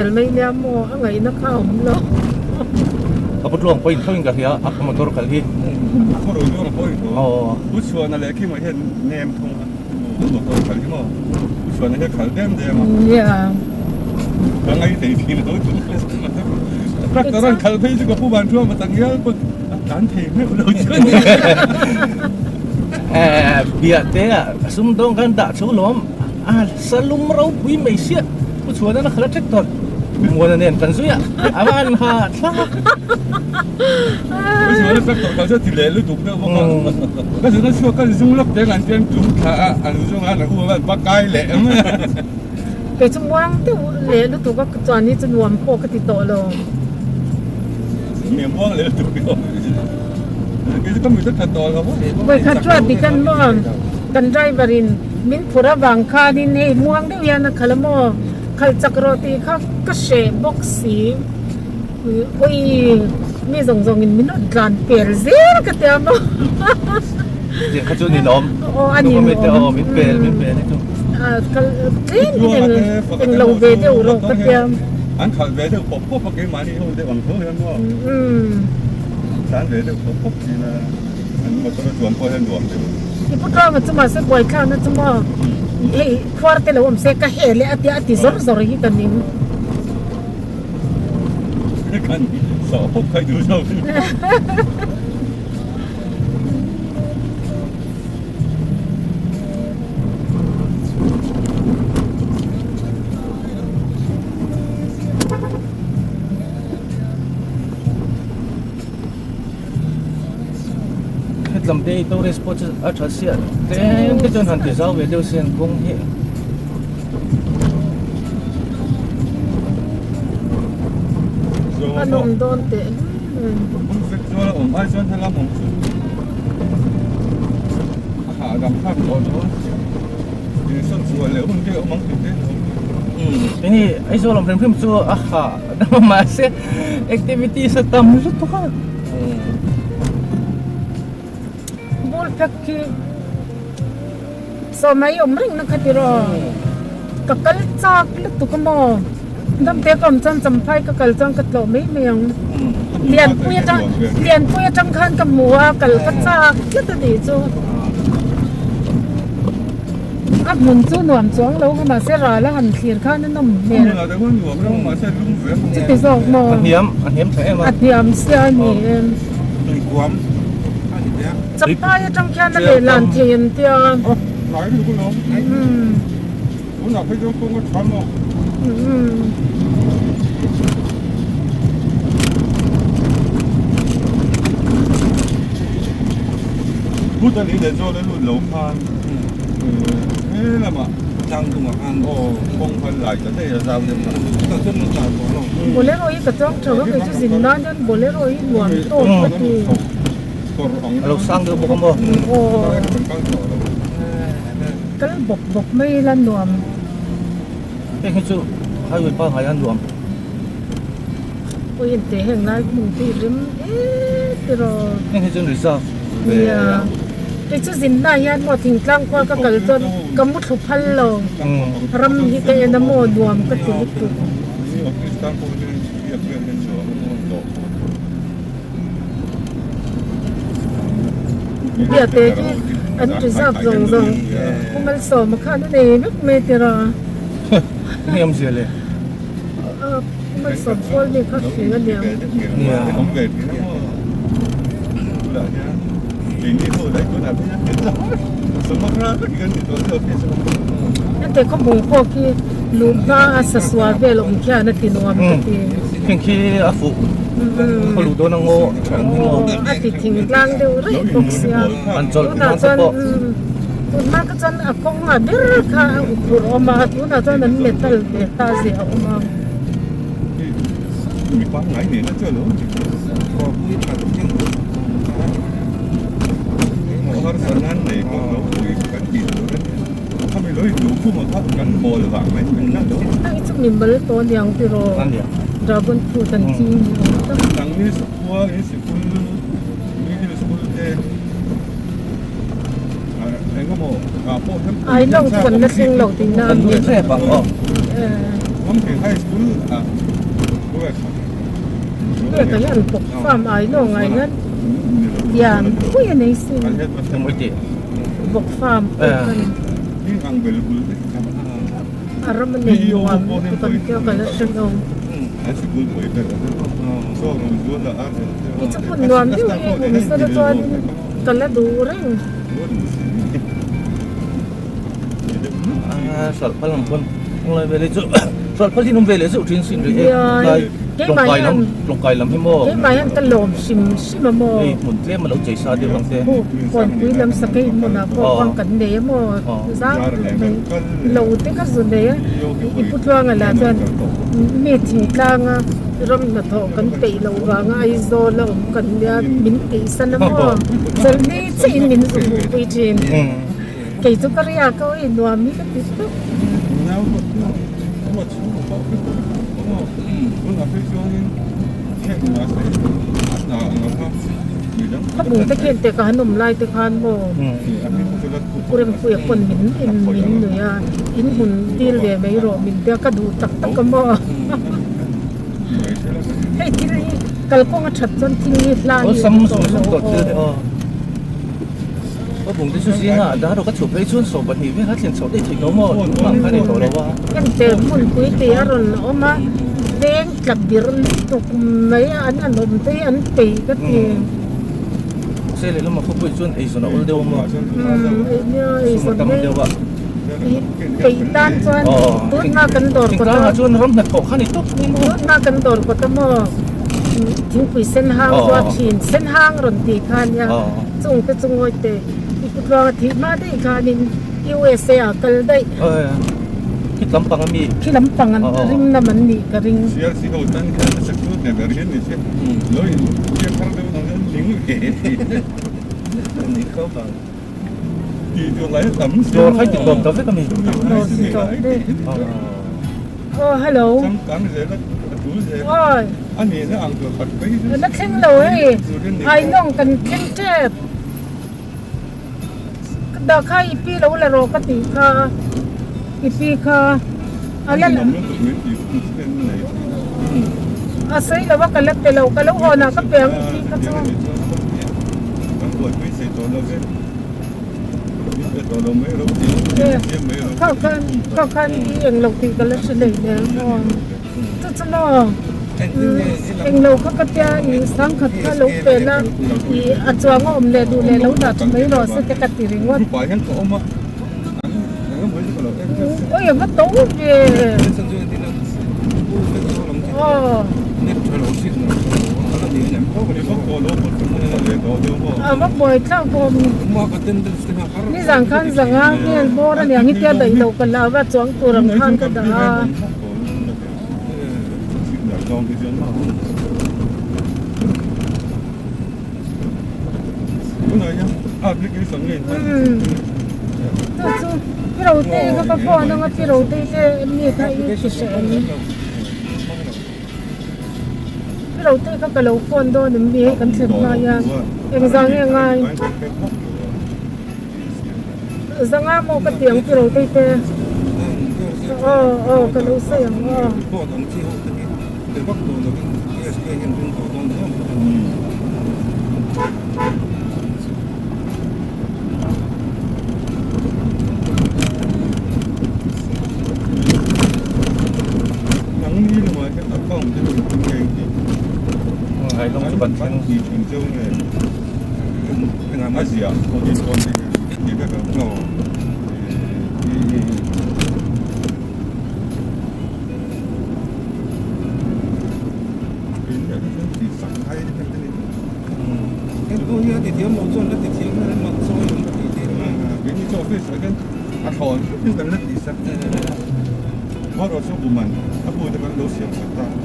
May niya mo ang ay nakaumlo. Kapag luang point ko yung kaya ako motor kalhi. Ako rin yung point ko. Oo. Uswa na leki mo yan name kung motor kalhi mo. Uswa na yan kalhem de mo. Yeah. Bangay tayo tino to. Traktoran kalhi juga puban tua matangyal pag dan tayo mo lo chun. Biar dia sumdong kan tak sulom. Salum raw wi may siya. Uswa na nakala traktor. Muna nen kan suya. Aman ha. Uswa na traktor kalhi tilelu tuk na mo. Kasi na siya kan sumlok de kan tiang tum ka anu sung ana uwa bakay le. Kaya sumuang tu le lu tu ka tuan ni nuam po ka tito lo. Miệng buông lên tụi nó cái có mình rất là to không? Vậy ka tuan di kan mo kan driverin min pura bang ka din hey muang de yan na kalamo kal chakroti ka she boxi. Oi mi zong zong in min dran per zer ka te mo. Dia kacau ni nom. Oh ani mo. Min pel itu. Kal clean din lâu về de uro ka te. Anh khởi về được bọc bọc cái máy đi không để bằng thôi em không? Sáng về được bọc bọc gì là anh mà tôi chuẩn coi hơn chuẩn. Ibu kau macam masa boy kau na cuma, kuartel awam saya kahele ati zor zor ini kan ni. Kan sợ bọc khai đủ rồi. Làm đây tôi resport ở trở xiên. Thế cái chân hẳn thì sao về đâu xiên cũng hiện. Anong don te? Không biết cho là ai cho thay làm không? Hạ đầm khác rồi đó. Thì sân sùa nếu không kêu mắng thì thế. Ini aiso lam prim so aha. Nama masih activity sa tamu tu kan. Peki so may umring na katiro kakal chak lutu kamo dam te kam chan champhai kakal chang katlo mai meyang lian puya chang khan kamua kal ka chak lutu di chu ap mun chu nuam chong lo ma se ra la han khir khan nam me Là cái con nuông nó mà sẽ lung về không? chi ti zok mo Anh hiếm thấy em à? athiam sia ni em Đừng quắm. champhai chang khan na le lan thien tia Nói được không? Cũng là phải cho cô có chấm không? Bút ta lý để cho đến luôn lẩu phan. Thế là mà trang cùng mà ăn không phải lại cái này là sao nhưng mà ta chân nó dài quá rồi. bolero i ka chong chong cái chu sin na jan bolero i nuam to pati Lúc sang được một mo. oh kal bok mai lan nuam Cái cái chú hai người bao hai ăn luồng. oi te heng lai mung ti rim pero Cái chú người sao? ya cái chu sin na yan mo thing tlang kwa ka kal ton kamut thu phal lo ram hi ka na mo nuam ka ti tu ya te ki an reserve zong zong kumal so makhan ne mek me tera Em gì vậy? kumal so pol ni ka fi ga diam Không về thì nó là nha. Thì như thôi đấy cũng là cái rõ. Sống mắc ra tất cả những thứ phía sau. te ko bung ko ki lu ba sa swa ve lo kya na ti nuam ka ti Khi khi à phụ. Có lũ đó nó ngô. a ti thing tlang de ri bok sia Anh chọn na nó chan có. ma ka chan a kong ma bir kha u ma tu na chan an metal be ta ze a ma Mình quá ngái này nó chưa lớn. Có cái là cái họ har sanan này có nó cái gì đó. Không phải nói đủ không mà thoát cắn bò là vàng mấy mình nó đó. ai chu min bal to niang ti ro Anh gì? dragon fruit an ti Tăng như sự qua như sự quân như sự quân thế. Anh có một bộ ai long chuan na sing lo ti na Anh biết thế bằng không? không thể hay cứ bố mẹ Gue kaya ang pok farm ay no ngayon. Yan, kuya na isin. Yang multi. Pok farm. Ini ang bel-bel Aram man ni wam kan kaya kala siya no. Asik bul boy kan. So, jual lah ada. Itu pun wam di ui misa na tuan kala dureng. Soal palang pun mulai belajar. Soal paling nom belajar utin sin deh. Longkai lam himo. Kaya bayan talom sim mo. Mun tle man ujay sa dia bang te. Kon kui lam sakay mo na po ang kande mo. Sa lo te ka zunde ya. Iputwa nga la tuan. Meeting ka nga ram na to kan pe lo nga ay zo lo kan ya min pe san mo. Saldi chin min su pui chin. Kay to kariya ko inwa mi ka tito. Kapung te ken te ka hanum lai te kan mo. Kurang kuya kon min no ya. In hun dil de mai ro min te ka du tak tak ka mo. Hey tiri kal ko nga chat chon ting ni la ni. Sam to te có vùng cái sushi ngà đã rồi các chủ phải chuyên sổ bật nhị với các tiền sổ để chỉ có một bằng cái này tổ đâu à em te mun kui te aron oma ven klap dirun tuk mai an te an pe ka ti xe này mà không phải chuyên ấy số nào ul đâu mà ai số tầm đâu vậy pe tan chuan tut na kan dor ko ta chuyên rom nè cổ khăn này tốt tut na kan dor ko ta mo thing pui sen hang wa thin sen hang ron ti khan ya chung te chung hoi te ikutwa thi ma dei khanin USA kal dai cái tấm bằng mi khi lampang an ring na man ni ka ring Siar si kau tan kan sekut ne dari ni sih. Loi dia kan dia nang ling ke. Ni kau bang. Di tu lai tam. rồi khách tiền đồng tao với cái mình hello Sam kan dia lah tu dia. oi Ani ni ang tu pat pai. na theng lo ai ai nong kan theng tep da khai pi lo la ro ka ti kha ipi kha alan Nam tu ni tu kan ni. asai la wa kalap te lo ka lo ho na ka peng ipi ka chu Kan buat pai se tu lo ke. Ni tu lo mai lo ti. Dia mai lo. ka kan yang lo ti ka la se le ne mo chu chu lo eng lo ka tia I sang khat ka lo pe na I achwang om le du le lo da mai ro se te ka ti ring wa Pai kan ko ma. Ang mai ko lo. oi yang ka to je oh mak boy thang bom ni zang khan zanga ni an bor ani angi tia dai lo ka la wa chong turang khan ka da application ni. chu piro te ka pa phone nga piro te ni ka I ki se ani piro te ka lo phone do ni mi kan se na ya eng zang ngai zanga mo ka tiang piro te ka lo se yang hai long cái bật Bánh gì Bình Dương này cái làm Asia có đi con thì cái ngò thì thiếu một chút nó thì thiếu một số cái như cho phép sẽ cái thòn nhưng cái rất đi sắcเพราะเราชอบบุมันถ้าพูดถึงเราเสียงต่างๆ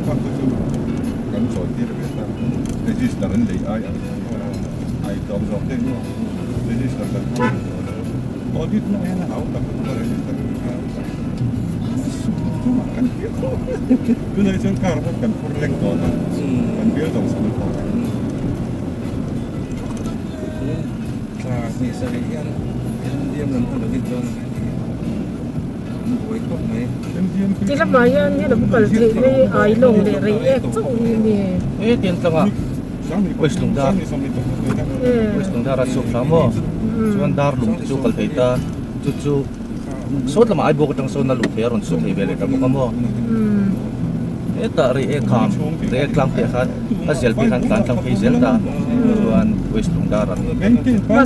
ก็คือกันสอนที่เราเป็นในที่สถานที่ไอ้ตอมสองเด้งในที่สถานที่ตอนที่นั่งหนาวกับคนในที่สถานที่ทุกกันเดียวคือในเชิงการพบกันคนเล็กก่อนกันเดียวต้องสนุกก่อน và thì sẽ hiện điểm lần hơn được đi chơi buổi tốt này chỉ là mà như là một cái thế này ai lồng để rây ép chỗ này tiền tăng à West Lungdar West Lungdar asuk sama chuan dar lung chu kal theita chu sot lama ai bok tang so na lu thei ron su thei vele ta mo mo eta ri e kham re klang te khat a zel pi khan kan thang phei zel ta chuan West Lungdar an mà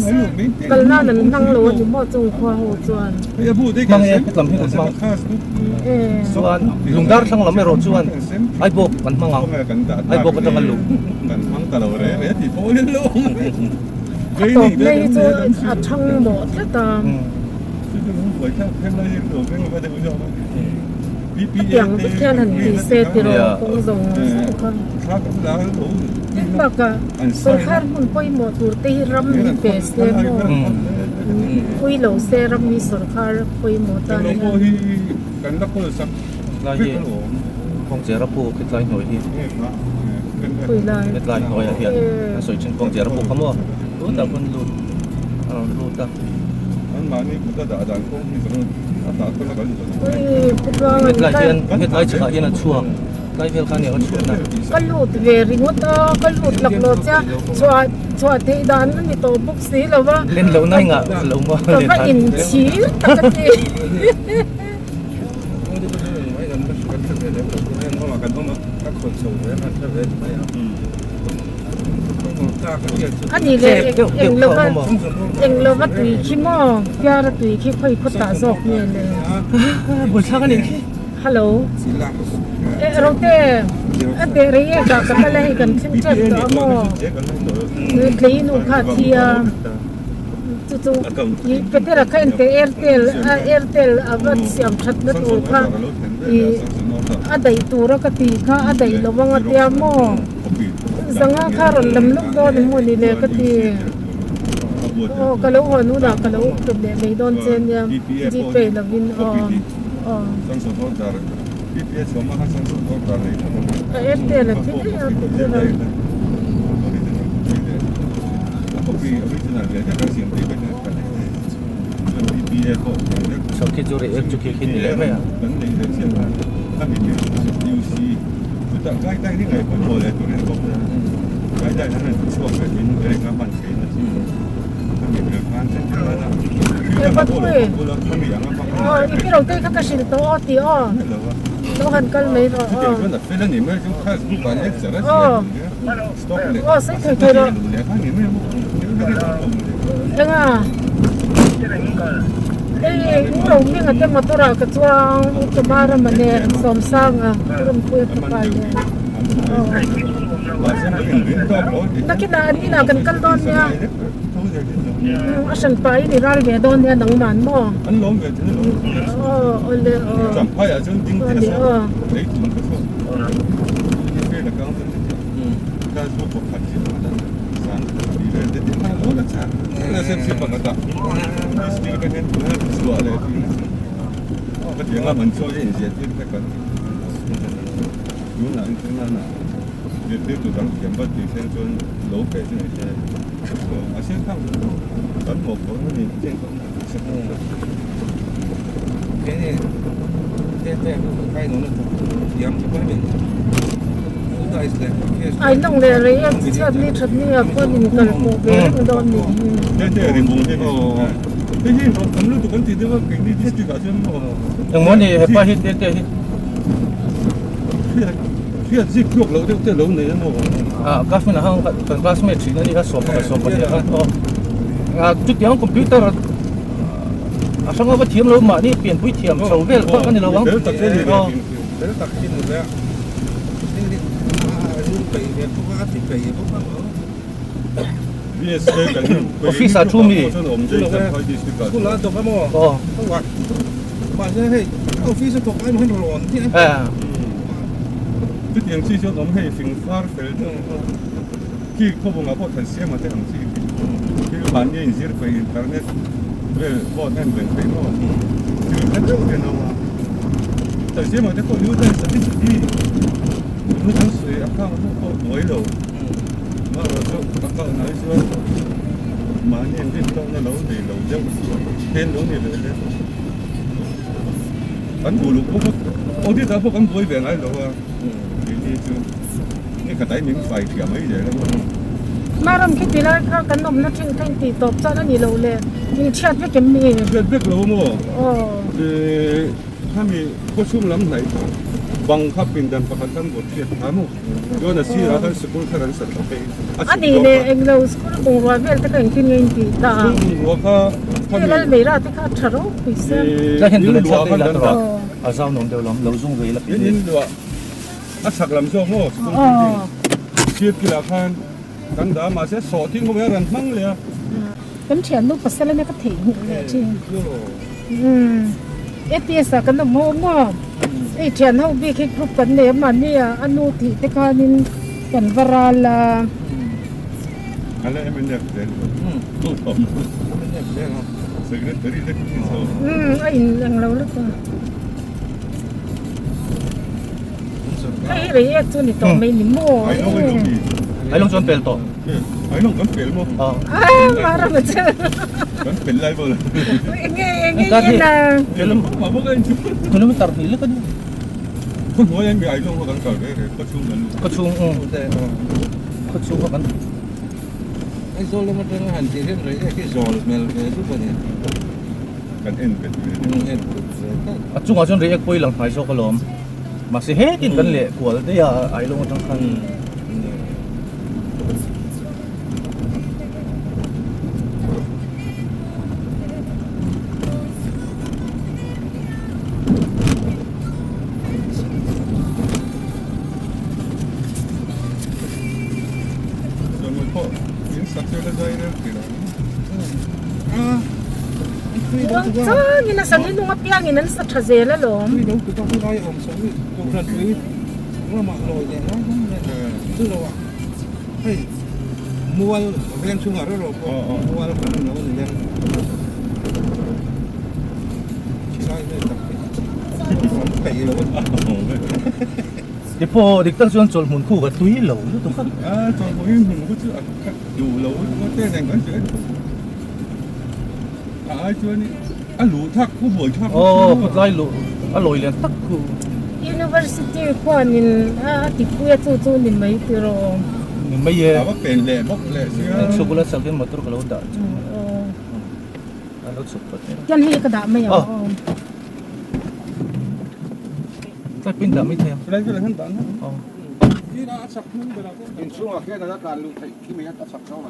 cái nào là năng lúa chúng bỏ trồng khoa hồ chuan mang e lam hi mang chuan Lungdar thang lam e ro chuan ai bok man mangang ai bok tang lu kan mang ta lo re ti po le lo tập này cho à thăng một thế ta buổi khác thêm lại đồ cái người ta đều cho tiếng bất khen hẳn thì xe thì rồi cũng dùng khác cũng đã đủ nhưng mà cả số khác muốn quay một thủ tây ram đi về xe một quay lẩu xe ram đi số khác quay một ta cái lô hi cái đất có sắc lai hi phong che ra pu kit lai noi hi quay lại kit lai noi hian soi chin phong che ra pu khamo tu ta kun lu ta anh mà đi cũng đã đàn cũng như thế đã có là cái quay quay kit lai hian kit lai cha hian a chuang lai vel khan ne a chuang na cái lụt về ringot đó cái lụt lọc lột cha chua thì đàn nó bị tổ bốc xí rồi vâng lên lâu nay ngạ lâu mà rồi lên phải thang in chí tất cả gì anh đi về em lâu bắt tùy khi mò kia là tùy khi quay phút tả dọc như này buổi sáng anh đi hello rồi thế anh để đấy cả cái này gần chân chân đó mò lấy nụ khát thì chú cái thế là cái Airtel avat siam chat đất ô kha anh đẩy tù ra cái tì kha anh đẩy lâu vang anh mò zanga kharon lam lúc đó thì mua đi lấy cái tì cái lỗ hồi nụ nào cái lỗ chụp để mấy đòn trên nha GP là vin sang số tốt dar GPS mà sang số tốt dar này Airtel là thế này copy original cái cái sim thì cái này GPS có sau khi chú rể chú kia khi lễ vậy à vấn đề là xem là các bị UC chúng ta cái này có một là tụi này có cái này là chuột cái cái các bạn thấy là các bị được phán xét là em bắt quê cái đầu tiên các sinh tố thì nó hơn cân mấy rồi cái là phải là niệm chúng ta cũng phải hết giờ đó stop lại sẽ thôi rồi em à cái đầu tiên là cái motor à cái chuang cái ba ra mà nè xóm sang à cái đồng quê cái bài nè nó cái nào đi nào cần cân đòn nha asan pa ini ral ve don ya dang man mo anh lom về thế ole chẳng phải ở trên tinh thế sao đấy chúng cái số cái là cao hơn cái số của phát triển là sản đi về đến hai lỗ là sản là xem bằng cái đó cái này cũng sửa lại cái tiếng là mình cho cái gì cái cái đúng là anh thấy là để tụi đang kiểm bắt thì xem cho lỗ về thế này ở trên không vẫn một có nhìn trên không cái này cái nó giảm cho cái mình ai nông để rồi chặt đi có nhìn cần một cái đòn đi thế thì muốn thế thế nhưng mà anh lúc tụi con thì nó cái đi hết cả trên mà đừng muốn thì phải hít thế phía dưới cục lâu thế lâu này nó các mình là hàng phần classmate chỉ nên đi các số này chút tiếng computer sang ngõ thiểm lâu mà đi biển bụi thiểm sầu về là cái này lâu lắm thế tập thế gì đó thế tập trên được đấy office à chung đi cũng là tụi cái mò không quạt bạn sẽ hay office tụi cái mình không thế cái tiếng chi cho nó hay phình phá phải khi có một ngã bộ thành xe mà thế làm gì khi bạn nhìn dưới về internet về bộ thành về phải nó thì cái đó cái nào thành xe mà thế có nhiều cái sẽ đi nóทั้ง水啊看nó có mấy đầu mà rồi cho các cậu nói chưa mà nhìn trên trong nó nấu thì nấu giống tên nấu thì đấy Kan bulu pokok, oh dia tahu kan boleh bengai loh. Ini itu, ini katanya ming fai tiga mai je lah. maram ki tila ka kanom na thing thing ti top cha na ni lo le ni chat ve kem mi Bek loh mo. oh ถ้ามีก็ชุ่มล้ำไหนบังคับเป็นดันประกันทั้งหมดที่ทำย้อนสีเราทั้งสกุลขนาดสัตว์ไป ani le eng lo school bo wa vel ta kan kin ngai ti ta ซึ่งหัวก็ถ้า ni มี lal me ra ta ka tharo pi se Ra hiện tượngหัว chắc ก็ đây ดั là น rồi. Ở sau nồng đều lắm, lâu dung về là ยิ cái น gì? ดีว่าอาศักลำโซ่โม่สกุล อ๋อ เชียร์กีฬาคันกันดามาเสียสอทิ้งเขาไว้รันมั่งเลย kan thian nu pasal ne ka thei le chi APS kan no mo mo ei thian ho bi ki group kan ne ma ni anu ti te ka nin kan varala อะไรมันเนี่ยเด่นตู้ผมเสกเด็ดเด็กที่โซ่ ai ang lo lu ta ai re ya tu ni to mai ni mo ไอ้น้องไอ้น้องดี Ai long chọn pelto. ไอ้น้องกันเปลี่ยนมั้ง mara ma cha กันเป็นไรบ้าง nge na Film มาบอกกันจุ๊บ film tar hil ka ni. คนหัวยังมีไอ้น้องเขากันเก่าเลยประชุมกัน Ko chung ko chung ka kan. Ay solo mo tayong hanti rin, ay solo smell itu pa niya. กันเอ็นเป็น At chung ason react poi lang phai so kalom. Masi hekin kan le kwal de ya ai long tang kan. So mo po, yung structure na driver kila. Ah, sa ni na sa ni nga piang inan sa thazela lo Uy, daw kita ko kaya om sa uy. Kung rat uy. Wala makloy niya. Ito daw. Hey, muwal ren sungar ro po. Muwal pa na naman niya. Sisay na tapos. Kayo. Ipo diktang suan chol mun khu ka tui lo lu to kan. Ah, so mo yun mo ko dù lâu nó tên này vẫn chứ. À, chưa ni. À, lũ thắc cũng buổi thắc. Oh, put lai lo. A loi len tak ku. university ko nin ti ku ya tu ni mai pero Ni mai ye. À, bác bền lẹ, bốc lẹ xưa. Chocolate sa ken motor ka lo da. oh Ano support ni. yan hi ka da mai Oh. Ta pin da mi the. Đây cái là thân tán. Oh. Hindi na asak mo. Insunga kaya na nakalutay. Kimi at asak sa mga.